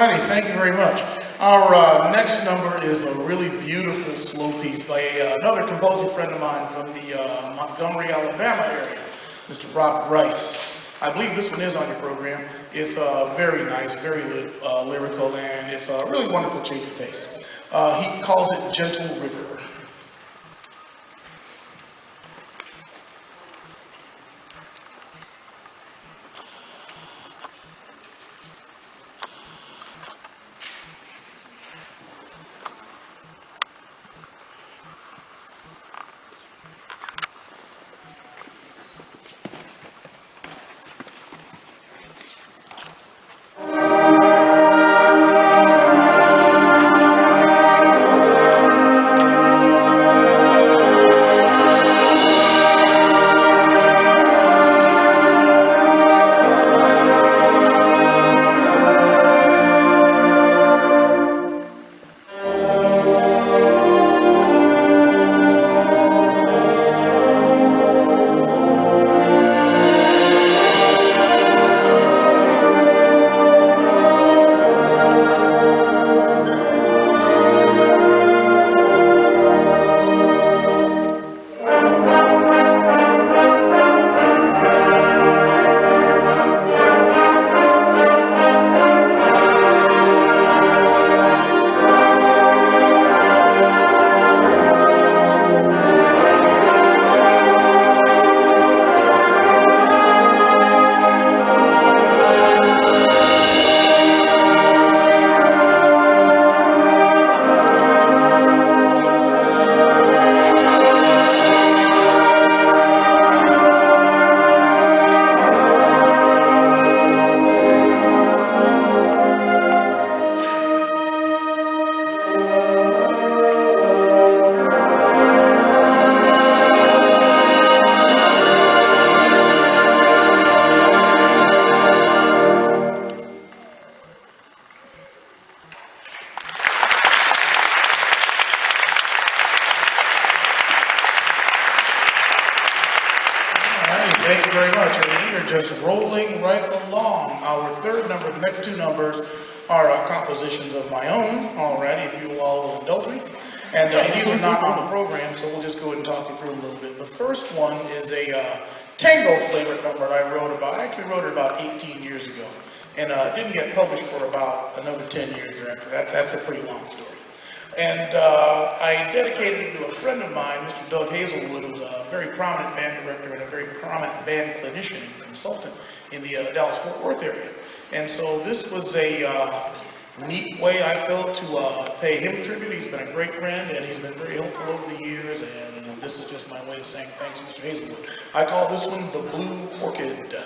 righty, thank you very much. Our next number is a really beautiful slow piece by another composer friend of mine from the Montgomery, Alabama area, Mr. Rob Grice. I believe this one is on your program. It's very nice, very lyrical, and it's a really wonderful change of pace. He calls it Gentle River. Thank you very much. And we are just rolling right along. Our third number, the next two numbers are compositions of my own, alrighty, if you all will indulge me. And these are not on the program, so we'll just go ahead and talk you through them a little bit. The first one is a tango flavored number that I wrote about. I actually wrote it about 18 years ago. And didn't get published for about another 10 years thereafter. That's a pretty long story. And I dedicated it to a friend of mine, Mr. Doug Hazelwood, who's a very prominent band director and a very prominent band clinician and consultant in the Dallas-Fort Worth area. And so this was a neat way I felt to pay him tribute. He's been a great friend and he's been very helpful over the years, and this is just my way of saying thanks to Mr. Hazelwood. I call this one the Blue Orchid.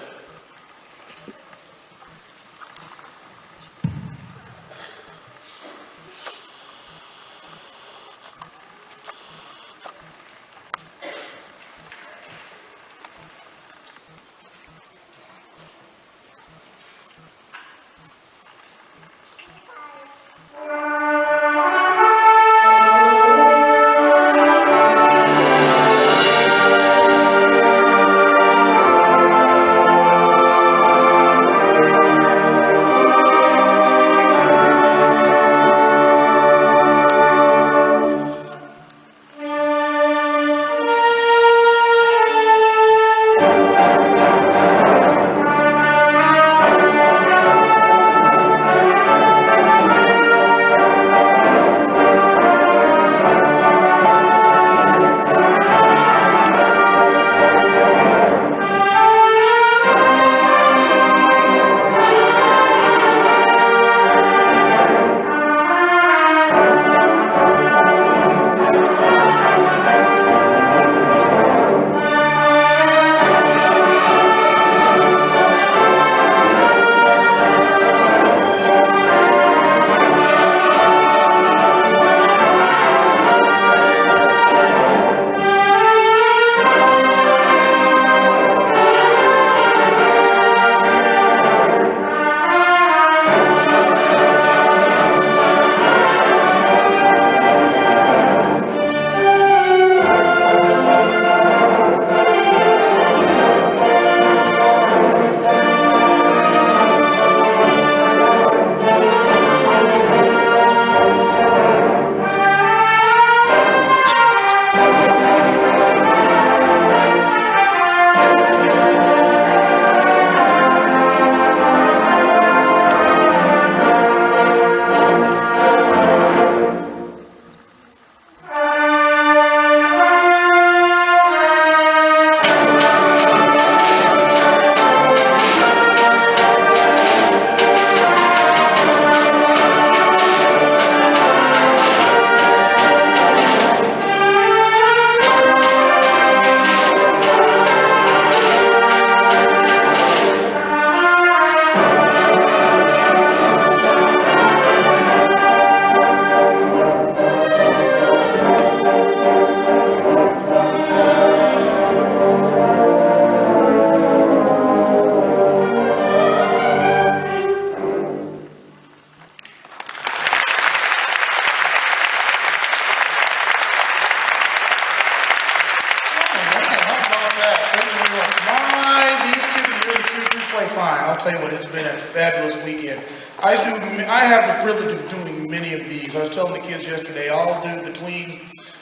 fabulous weekend. I have the privilege of doing many of these. I was telling the kids yesterday, I'll do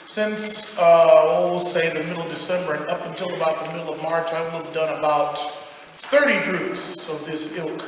since, we'll say the middle of December and up until about the middle of March, I will have done about 30 groups of this ilk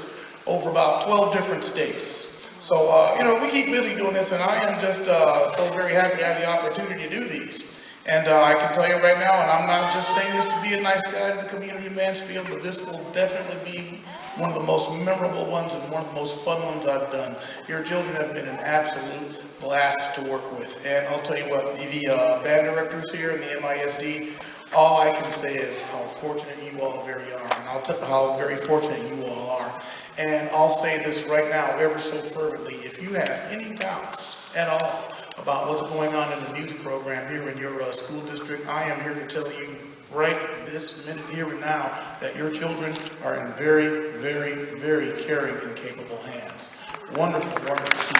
over about 12 different states. So, we keep busy doing this, and I am just so very happy to have the opportunity to do these. And I can tell you right now, and I'm not just saying this to be a nice guy to the community of Mansfield, but this will definitely be one of the most memorable ones and one of the most fun ones I've done. Your children have been an absolute blast to work with. And I'll tell you what, the band directors here in the MISD, all I can say is how fortunate you all very are. And I'll tell you how very fortunate you all are. And I'll say this right now, ever so fervently, if you have any doubts at all about what's going on in the music program here in your school district, I am here to tell you right this minute here and now that your children are in very, very, very caring and capable hands. Wonderful, wonderful teaching.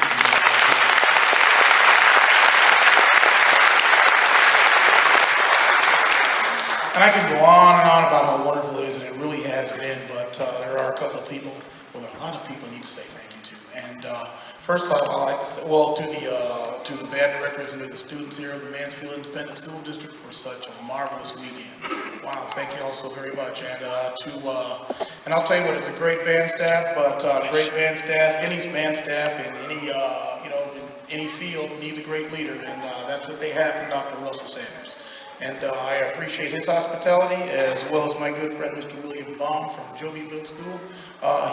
And I can go on and on about how wonderful it is, and it really has been, but there are a couple of people, well, there are a lot of people I need to say thank you to. And first off, I'd like to say, well, to the band directors and to the students here in the Mansfield Independent School District for such a marvelous weekend. Wow, thank you all so very much. And and I'll tell you what, it's a great band staff, but great band staff, any band staff in any, in any field needs a great leader, and that's what they have in Dr. Russell Sanders. And I appreciate his hospitality, as well as my good friend, Mr. William Baum from Joby Middle School.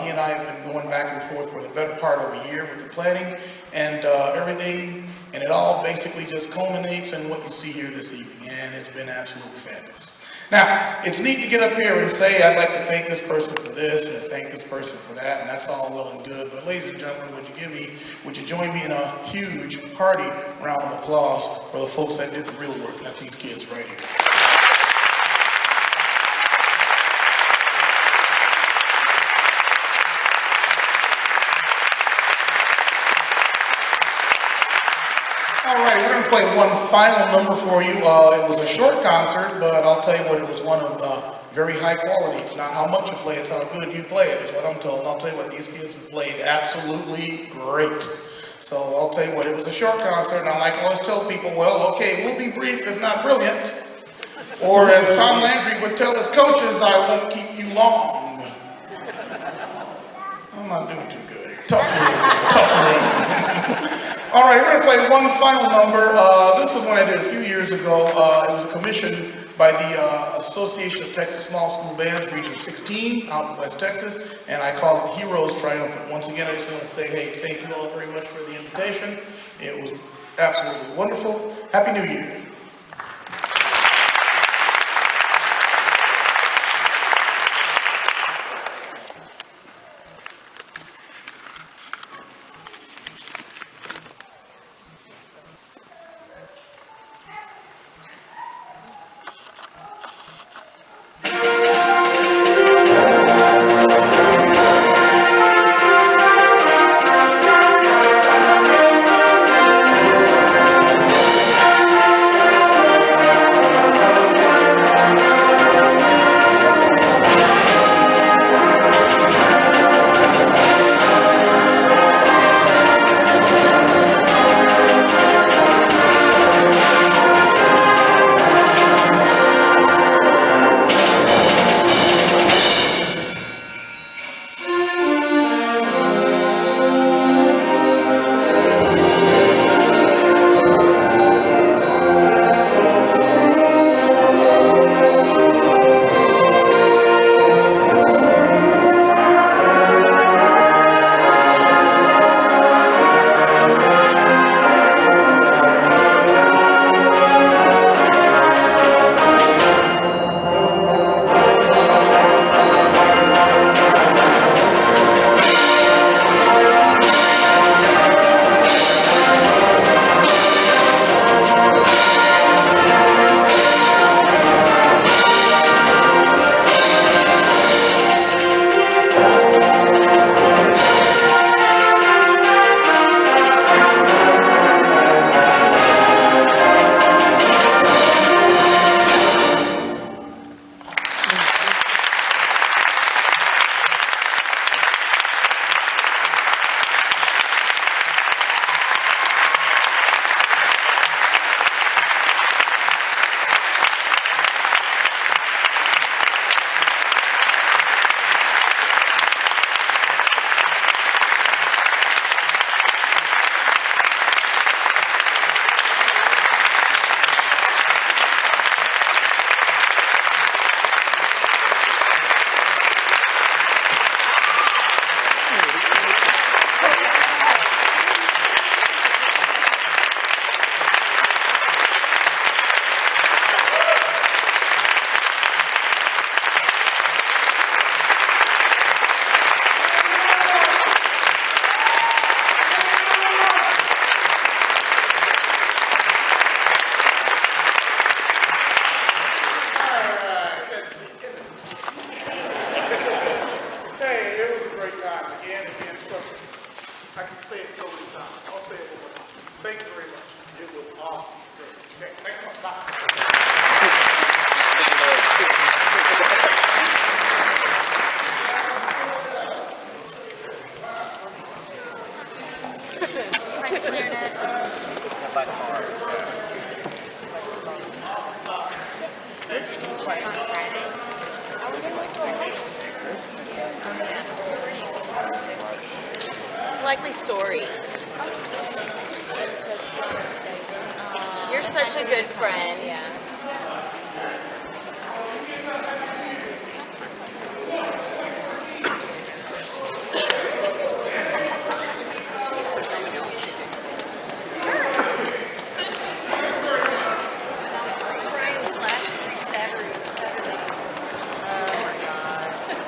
He and I have been going back and forth for the better part of a year with the planning and everything, and it all basically just culminates in what you see here this evening, and it's been absolutely fabulous. Now, it's neat to get up here and say, I'd like to thank this person for this and thank this person for that, and that's all well and good, but ladies and gentlemen, would you join me in a huge hearty round of applause for the folks that did the real work, and that's these kids right here. All right, we're going to play one final number for you. It was a short concert, but I'll tell you what, it was one of very high quality. It's not how much you play, it's how good you play it, is what I'm told. And I'll tell you what, these kids have played absolutely great. So I'll tell you what, it was a short concert, and I like to always tell people, well, okay, we'll be brief if not brilliant. Or as Tom Landry would tell his coaches, I won't keep you long. I'm not doing too good. Tough room. All right, we're going to play one final number. This was one I did a few years ago. It was a commission by the Association of Texas Small School Bands, Region 16, out in West Texas, and I call it Heroes Triumphant. Once again, I just want to say, hey, thank you all very much for the invitation. It was absolutely wonderful. Happy New Year. Thank you very much. It was awesome. Okay, next one. Bye. Likely story. You're such a good friend. Yeah.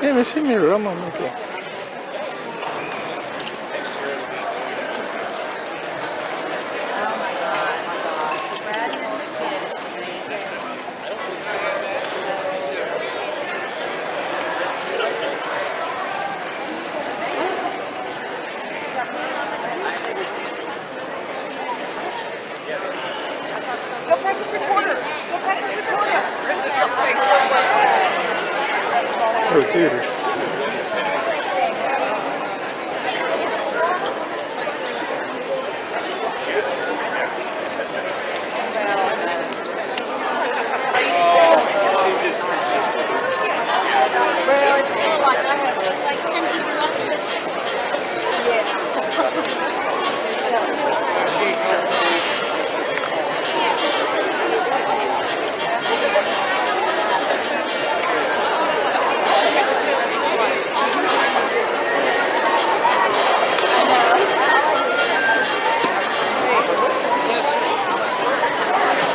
Yeah, we see me Roma Mickey. Go practice recorders. Go practice recorders. Oh, theater.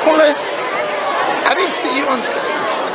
Kole, I didn't see you on stage.